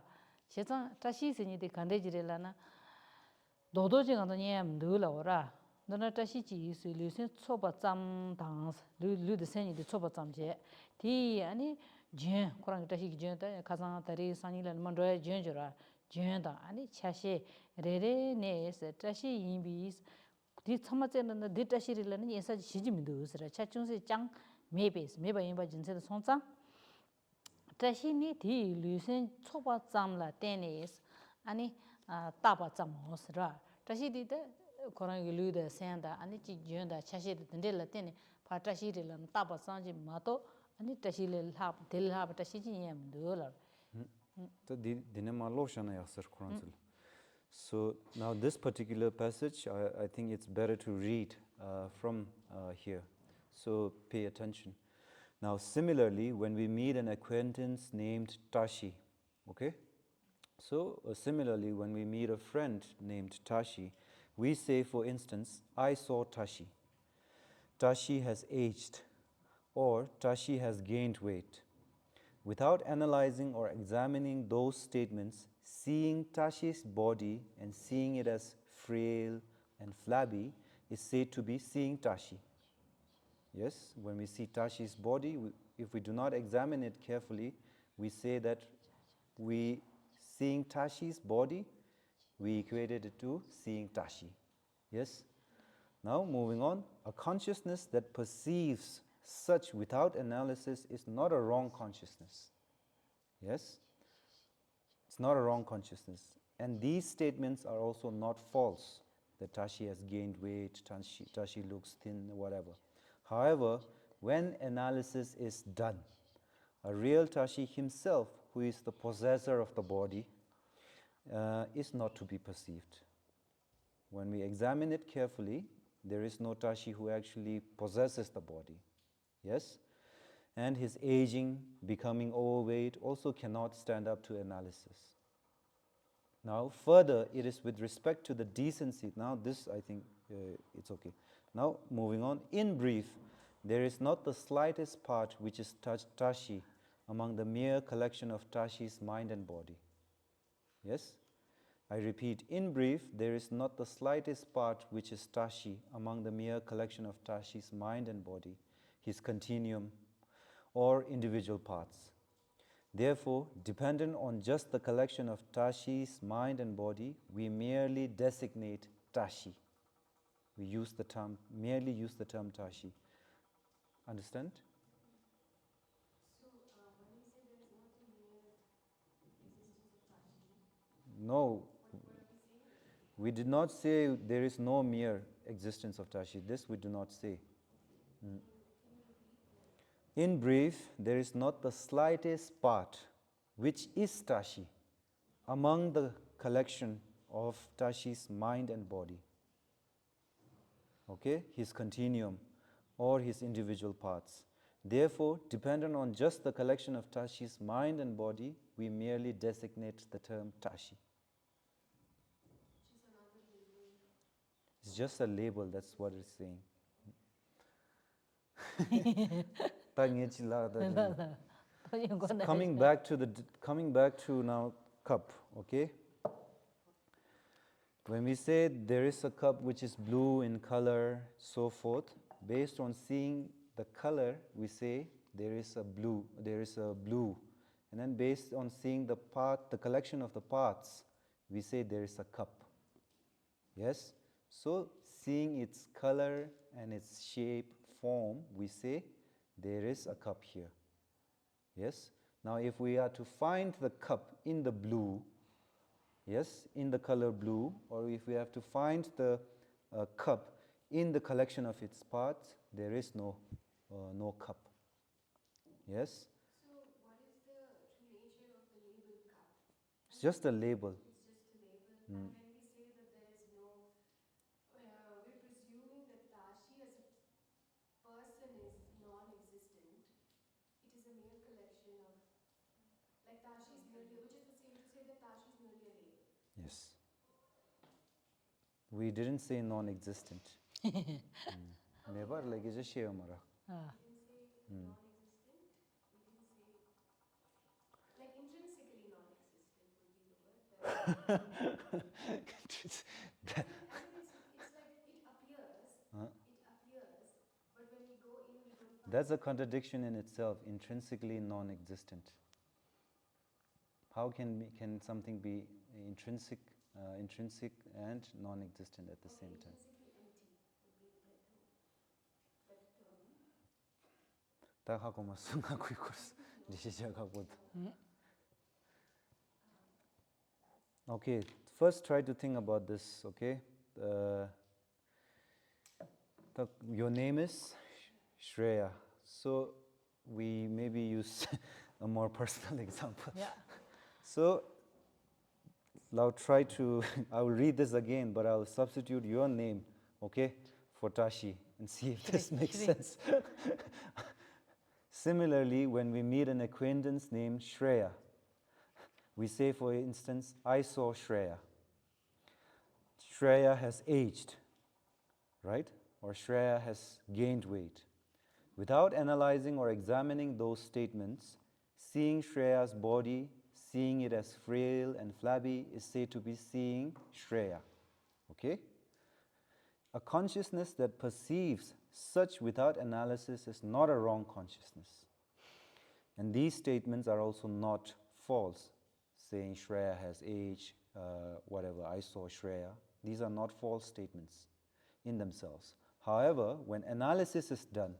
chezang tashi se ni de kande jire la na dodo jing ando nyam du la ora nona tashi ji su lusen choba cham dang lu de sen ni de choba cham je ti ani jen korang tashi gi jen ta kazang tari sani la man ro jen jora jen da ani chashe re re ne se tashi yinbi di chama chen na di tashi ri la ni yesa ji ji mi du sra cha chung se chang me be me ba yin ba jin se de song chang tashi ni di lusen choba cham la tenis ani taba cham sra tashi di de korang gi lu de sen da ani ji jen da chashe de de la ten pa tashi ri la taba sang ji ma to ani tashi le lhab del lhab tashi ji yem do la So so now this particular passage, I think it's better to read from here. So pay attention. Now similarly, when we meet an acquaintance named Tashi, okay? So similarly, when we meet a friend named Tashi, we say, for instance, I saw Tashi. Tashi has aged, or Tashi has gained weight. Without analyzing or examining those statements, seeing Tashi's body and seeing it as frail and flabby is said to be seeing Tashi. Yes, when we see Tashi's body, if we do not examine it carefully, we say that we seeing Tashi's body, we equated it to seeing Tashi. Yes? Now moving on, a consciousness that perceives such without analysis is not a wrong consciousness. Yes? It's not a wrong consciousness. And these statements are also not false, that Tashi has gained weight, Tashi looks thin, whatever. However, when analysis is done, a real Tashi himself, who is the possessor of the body, is not to be perceived. When we examine it carefully, there is no Tashi who actually possesses the body. Yes? And his aging, becoming overweight, also cannot stand up to analysis. Now, further, it is with respect to the decency. Now, this, I think, it's okay. Now, moving on. In brief, there is not the slightest part which is Tashi among the mere collection of Tashi's mind and body. Yes? I repeat, in brief, there is not the slightest part which is Tashi among the mere collection of Tashi's mind and body, his continuum, or individual parts. Therefore, dependent on just the collection of Tashi's mind and body, we merely designate Tashi. We merely use the term Tashi. Understand? So, when we say there is not a mere existence of Tashi, No, what are we saying? we did not say there is no mere existence of Tashi. This we do not say. Can you repeat that? In brief, there is not the slightest part which is Tashi among the collection of Tashi's mind and body. Okay, his continuum or his individual parts. Therefore, dependent on just the collection of Tashi's mind and body, we merely designate the term Tashi. Which is another label. It's just a label, that's what it's saying. Coming back to now cup, okay? When we say there is a cup which is blue in color, so forth, based on seeing the color, we say there is a blue, and then based on seeing the collection of the parts, we say there is a cup. Yes? So seeing its color and its shape, form, we say there is a cup here. Yes? Now if we are to find the cup in the blue, yes, in the color blue, or if we have to find the cup in the collection of its parts, there is no cup. Yes? So, what is the true nature of the label cup? It's just a label. It's just a label. And when we say that there is no, we're presuming that Tashi as a person is non-existent. It is a merely, which is the same to say that Tashi is merely a label. Yes. We didn't say non-existent. Never like is a share mara. Ah, We didn't say non-existent. We didn't say, like intrinsically non-existent would be the word. It's like it appears, but when we go in, we don't find That's a contradiction in itself, intrinsically non-existent. How can something be intrinsic and non-existent at the same time? intrinsically empty would be the better term. 딱 하고만 승하고 있거든. 시작하고. Okay, first try to think about this. Okay, your name is Shreya. So we maybe use a more personal example. yeah. So I'll try to, I will read this again, but I'll substitute your name, okay, for Tashi and see if this makes sense. Similarly, when we meet an acquaintance named Shreya, we say, for instance, I saw Shreya. Shreya has aged, right? Or Shreya has gained weight. Without analyzing or examining those statements, seeing Shreya's body, seeing it as frail and flabby, is said to be seeing Shreya. Okay? A consciousness that perceives such without analysis is not a wrong consciousness. And these statements are also not false. Saying Shreya has aged, whatever, I saw Shreya. These are not false statements in themselves. However, when analysis is done,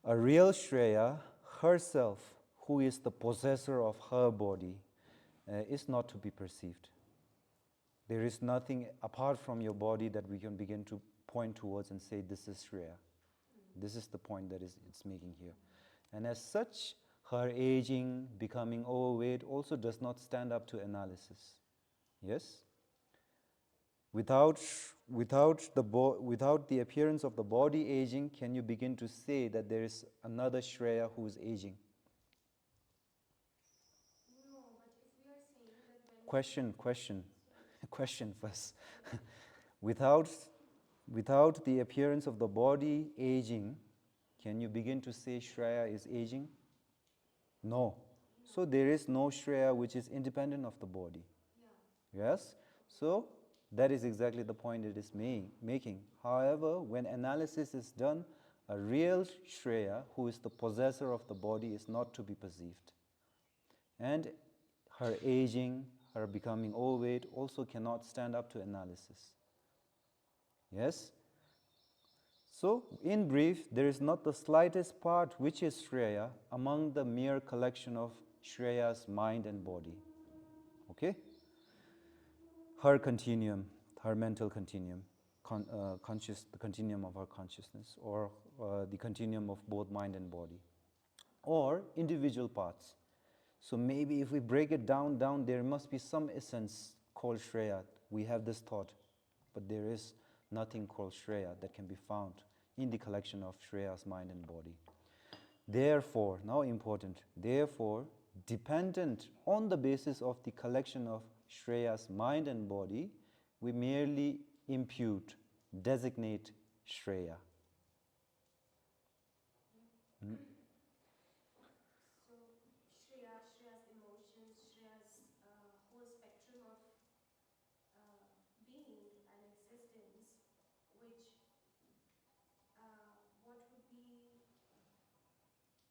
a real Shreya herself, who is the possessor of her body, is not to be perceived. There is nothing apart from your body that we can begin to point towards and say, this is Shreya. This is the point that it's making here. And as such, her aging, becoming overweight also does not stand up to analysis. Yes? Without the appearance of the body aging, can you begin to say that there is another Shreya who is aging? No, but if we are saying that when Question first. Without the appearance of the body aging, can you begin to say Shreya is aging? No. So there is no Shreya which is independent of the body. Yeah. Yes? So that is exactly the point it is making. However, when analysis is done, a real Shreya, who is the possessor of the body, is not to be perceived. And her aging, her becoming overweight also cannot stand up to analysis. Yes? So, in brief, there is not the slightest part which is Shreya among the mere collection of Shreya's mind and body. Okay? Her continuum, her mental continuum, the continuum of her consciousness, or the continuum of both mind and body, or individual parts. So maybe if we break it down, there must be some essence called Shreya. We have this thought, but there is nothing called Shreya that can be found in the collection of Shreya's mind and body. Therefore, now important, dependent on the basis of the collection of Shreya's mind and body, we merely designate Shreya. So Shreya's emotions, Shreya's whole spectrum of being and existence, which what would be,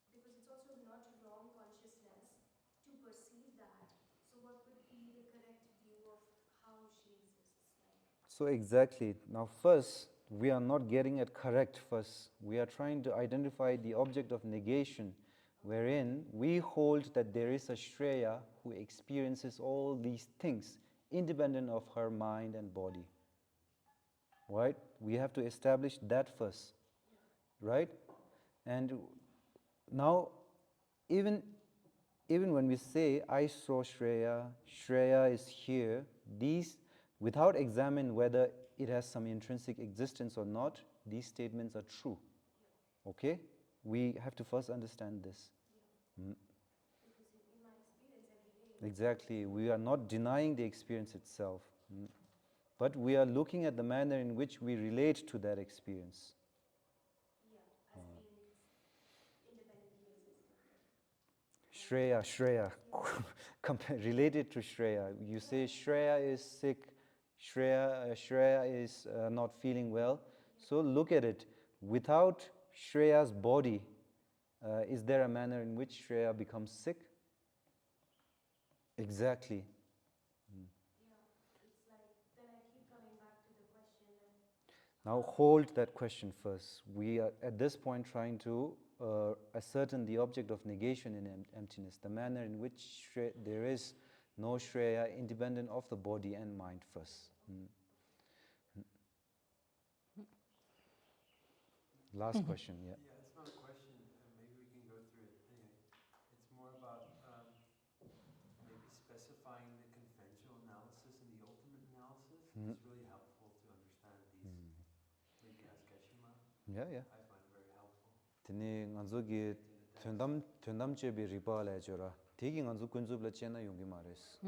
because it's also not wrong consciousness to perceive that, so what would be the correct view of how she exists like? So exactly. Now first, we are not getting it correct first. We are trying to identify the object of negation, wherein we hold that there is a Shreya who experiences all these things independent of her mind and body. Right? We have to establish that first. Right? And now, even when we say, I saw Shreya, Shreya is here, these, without examining whether it has some intrinsic existence or not, these statements are true. Okay? We have to first understand this. Because in my experience, Exactly. We are not denying the experience itself, but we are looking at the manner in which we relate to that experience. Yeah, as being independently existent. Shreya, related to Shreya. You say Shreya is sick, Shreya is not feeling well. So look at it. Without Shreya's body, is there a manner in which Shreya becomes sick? Exactly. Yeah, it's like, then I keep coming back to the question of Now hold that question first. We are at this point trying to ascertain the object of negation in emptiness, the manner in which there is no Shreya independent of the body and mind first. Last question, yeah. Yeah, it's not a question, maybe we can go through it. Anyway, it's more about maybe specifying the conventional analysis and the ultimate analysis. It's really helpful to understand these. Maybe ask Geshema. Yeah. I find it very helpful. Tene nganzogi tendam chebi ripa la chora. Tegi nganzo kunzub la chena yungi mares.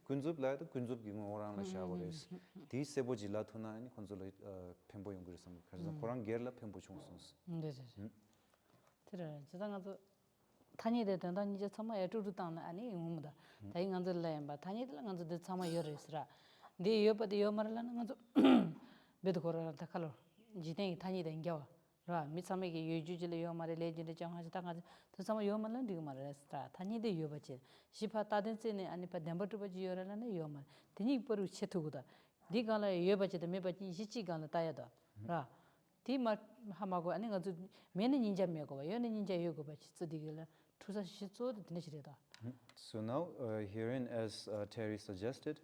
Kunzub la to kunzub gi ngorang la shabores. Ti sebo jila thuna ni kunzub la pembo yungi sam. Kaza korang ger la pembo chungsons. 네. 그래. 저당아도 타니데 된다 이제 참아 애투도 땅 아니 용무다. 다이 간들래 봐. 타니들 간들 참아 열으스라. 네 여버디 여말라는 간도 베도 거라다 칼로. 지땡이 타니데 인겨. 라 미참에게 유주질의 여말에 레진데 정하지 당하지 더 참아 여말란 디고 말했다. 타니데 여버지. 시파 따든세네 아니 파 덴버투버지 여라는 여말. 드니 버루 쳇투고다. 네가라 여버지데 메버지 시치간을 따야다. 라 디마 하마고 아니 가도 메는 인자 메고 여는 인자 요고 봐 쓰디길라 투사 시초도 드네시레다. So now, herein, as Terry suggested,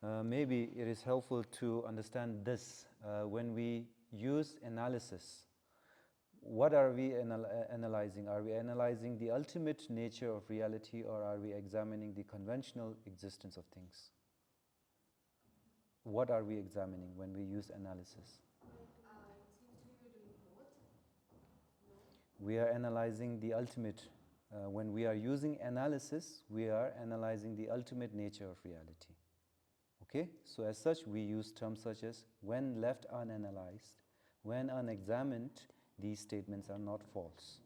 maybe it is helpful to understand this. When we use analysis, what are we analyzing? Are we analyzing the ultimate nature of reality, or are we examining the conventional existence of things? What are we examining when we use analysis? it seems to me we're doing both. No? We are analyzing the ultimate. When we are using analysis, we are analyzing the ultimate nature of reality. Okay? So as such, we use terms such as when left unanalyzed, when unexamined, these statements are not false.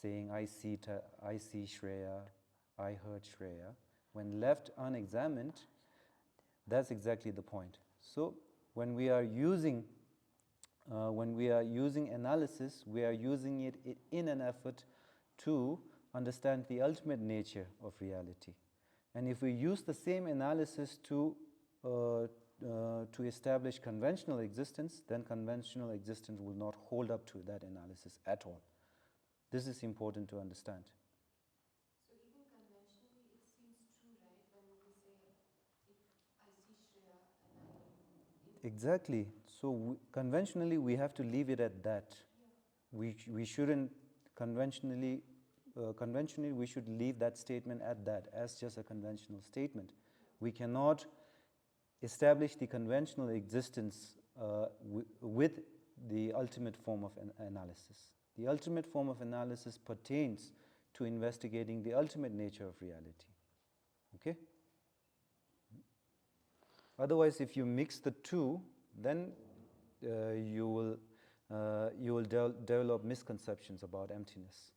Saying I see Shreya, I heard Shreya. When left unexamined, that's exactly the point. So when we are using analysis, we are using it in an effort to understand the ultimate nature of reality. And if we use the same analysis to establish conventional existence, then conventional existence will not hold up to that analysis at all. This is important to understand. So even conventionally, it seems true, right? When we say, if I see Shreya and I... Exactly. So conventionally, we have to leave it at that. Yeah. We shouldn't conventionally, we should leave that statement at that, as just a conventional statement. We cannot establish the conventional existence with the ultimate form of analysis. The ultimate form of analysis pertains to investigating the ultimate nature of reality. Okay? Otherwise, if you mix the two, then you will develop misconceptions about emptiness.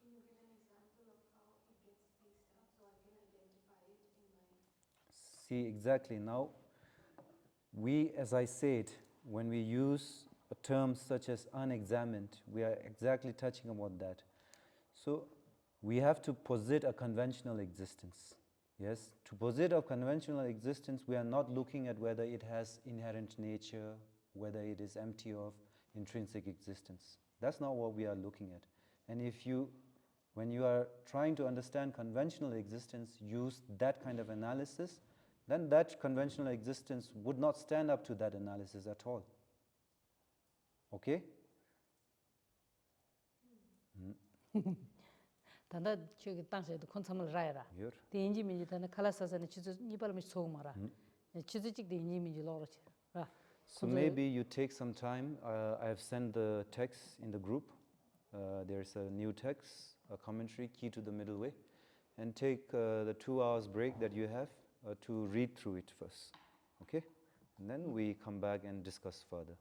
Can you give an example of how it gets mixed up so I can identify it in my... See, exactly. Now, as I said, when we use terms such as unexamined, we are exactly touching about that. So we have to posit a conventional existence. Yes, to posit a conventional existence, we are not looking at whether it has inherent nature, whether it is empty of intrinsic existence. That's not what we are looking at. And when you are trying to understand conventional existence, use that kind of analysis, then that conventional existence would not stand up to that analysis at all. Okay? 단다 저기 땅에도 콘섬을 라이라. Here. 대인지 민지 단다 칼라사서는 치즈 이발음이 소마라. 치즈직 대인지 민지 로로치. 라. So maybe you take some time. I have sent the text in the group. There's a new text, a commentary, Key to the Middle Way. and take the 2 hours break that you have to read through it first. Okay? And then we come back and discuss further.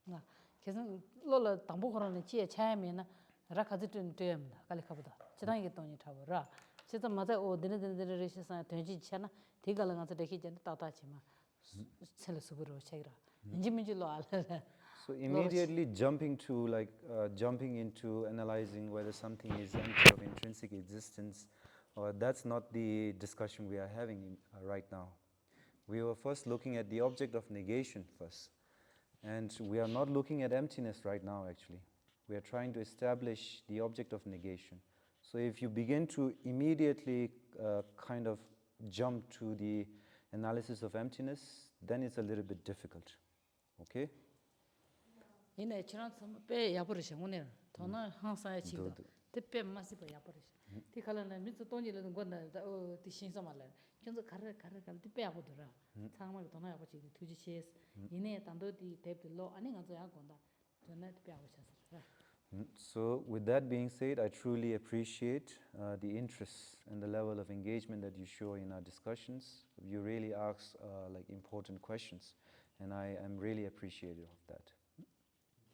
나 계속 로로 담보 거는 지에 차이면 라카지 좀 되면 갈리카보다 지당이게 돈이 타버라 진짜 맞아 오 드르드르 시선 된지 차나 대가랑 가서 되게 전에 따다지마 셀수브로 차이라 인지민지로 알아 So immediately jumping into analyzing whether something is empty of intrinsic existence, that's not the discussion we are having right now. We were first looking at the object of negation first. And we are not looking at emptiness right now, actually. We are trying to establish the object of negation. So if you begin to immediately kind of jump to the analysis of emptiness, then it's a little bit difficult. Okay? 이내 지난 배 야버리셔 오늘 돈은 항상 치고 대배 마시 배 야버리셔 티칼은 미스 돈이는 건데 티 신서말래 견서 가르 대배 야버더라 상말 돈은 야버지 투지시스 이내 단도디 대들로 아니 가서 야건다 전에 대배 야버셔서 So with that being said, I truly appreciate the interest and the level of engagement that you show in our discussions. You really ask like important questions, and I am really appreciative of that.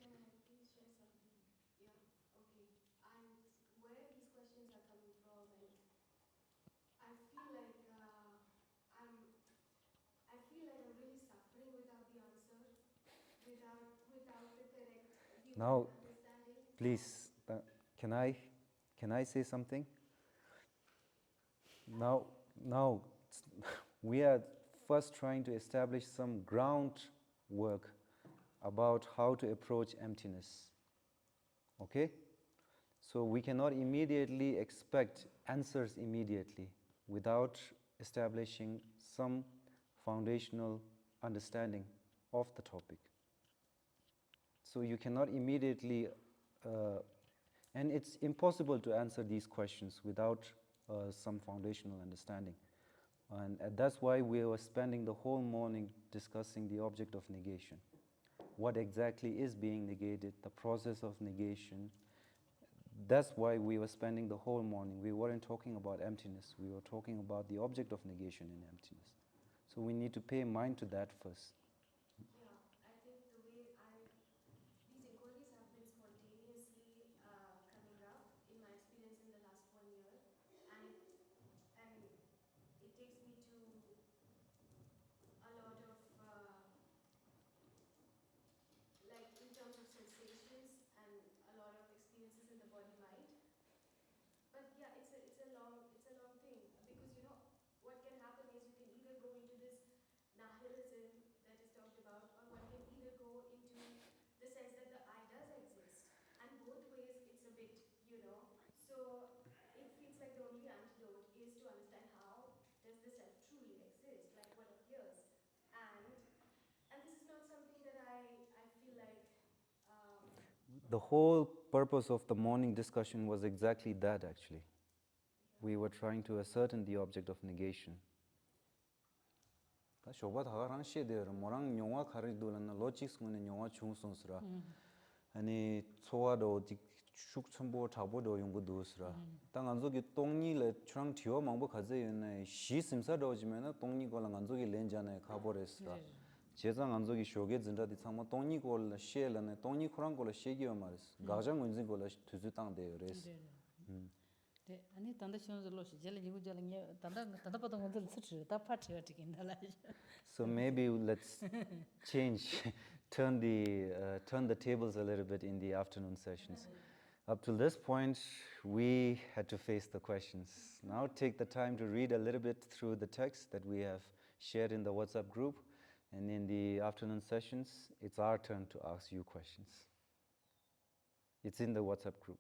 Can I please share something? Yeah, okay. Where these questions are coming from, and I feel like I'm really suffering without the answer, without the correct view Now, and understanding. please, can I say something? Now, we are first trying to establish some groundwork about how to approach emptiness. Okay? So we cannot immediately expect answers immediately without establishing some foundational understanding of the topic. So you cannot immediately, and it's impossible to answer these questions without some foundational understanding. And that's why we were spending the whole morning discussing the object of negation. What exactly is being negated, the process of negation. That's why we were spending the whole morning. We weren't talking about emptiness. We were talking about the object of negation in emptiness. So we need to pay mind to that first. Yeah, I think the way these inquiries have been spontaneously coming up in my experience in the last 1 year, and it takes me to a lot of like in terms of sensations and a lot of experiences in the body mind. But yeah, it's a long thing, because you know what can happen is you can either go into this nihilism that is talked about, or one can either go into the sense that the I does exist, and both ways it's a bit, so it feels like the only antidote is to understand how does the self truly exist, like what appears, and this is not something that I feel like The whole purpose of the morning discussion was exactly that, actually. We were trying to ascertain the object of negation. 아니 소화도 축첨보 잡고도 연구도스라 땅 안쪽에 똥니를 추랑 뒤어 망보 가져있네 시심사도 지면은 똥니고랑 안쪽에 렌잖아요 가버렸으라 제상 안쪽에 쇼게 진짜디 상마 똥니고를 셰라네 똥니코랑 셰기어 말스 가장 문진 걸라 두주 땅 되어레스 네 아니 단다 신호들로시 제일 이거 제일 단다 받은 건들 스치 다 파트가 되긴다 So maybe let's change turn the tables a little bit in the afternoon sessions. Up till this point, we had to face the questions. Now take the time to read a little bit through the text that we have shared in the WhatsApp group. And in the afternoon sessions, it's our turn to ask you questions. It's in the WhatsApp group.